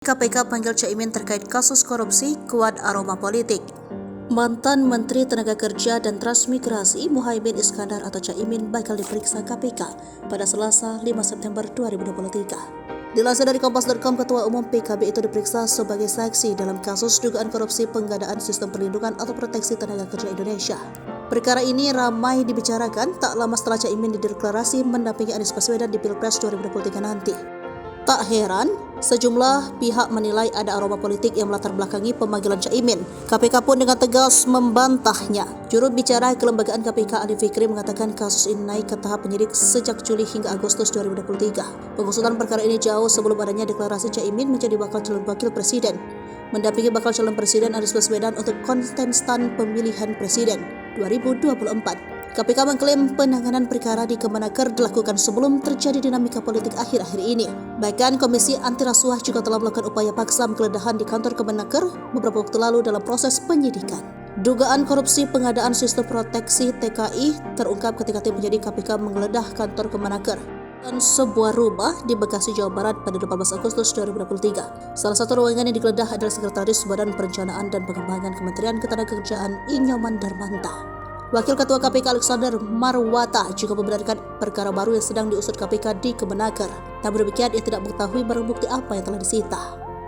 KPK panggil Caimin terkait kasus korupsi kuat aroma politik. Mantan Menteri Tenaga Kerja dan Transmigrasi Muhaimin Iskandar atau Caimin bakal diperiksa KPK pada Selasa 5 September 2023. Dilansir dari Kompas.com, Ketua Umum PKB itu diperiksa sebagai saksi dalam kasus dugaan korupsi pengadaan sistem perlindungan atau proteksi tenaga kerja Indonesia. Perkara ini ramai dibicarakan tak lama setelah Caimin dideklarasi mendampingi Anies Baswedan di Pilpres 2023 nanti. Tak heran, sejumlah pihak menilai ada aroma politik yang melatar belakangi pemanggilan Caimin. KPK pun dengan tegas membantahnya. Juru bicara Kelembagaan KPK Ali Fikri mengatakan kasus ini naik ke tahap penyidik sejak Juli hingga Agustus 2023. Pengusutan perkara ini jauh sebelum adanya deklarasi Caimin menjadi bakal calon wakil presiden, mendampingi bakal calon presiden Anies Baswedan untuk kontestan pemilihan presiden 2024. KPK mengklaim penanganan perkara di Kemenaker dilakukan sebelum terjadi dinamika politik akhir-akhir ini. Bahkan Komisi Anti Rasuah juga telah melakukan upaya paksa penggeledahan di kantor Kemenaker beberapa waktu lalu dalam proses penyidikan. Dugaan korupsi pengadaan sistem proteksi TKI terungkap ketika tim penyidik KPK menggeledah kantor Kemenaker dan sebuah rumah di Bekasi, Jawa Barat pada 18 Agustus 2023. Salah satu ruangan yang digeledah adalah Sekretaris Badan Perencanaan dan Pengembangan Kementerian Ketenagakerjaan Inyoman Darmanta. Wakil Ketua KPK Alexander Marwata juga membenarkan perkara baru yang sedang diusut KPK di Kemenaker. Namun demikian, ia tidak mengetahui barang bukti apa yang telah disita.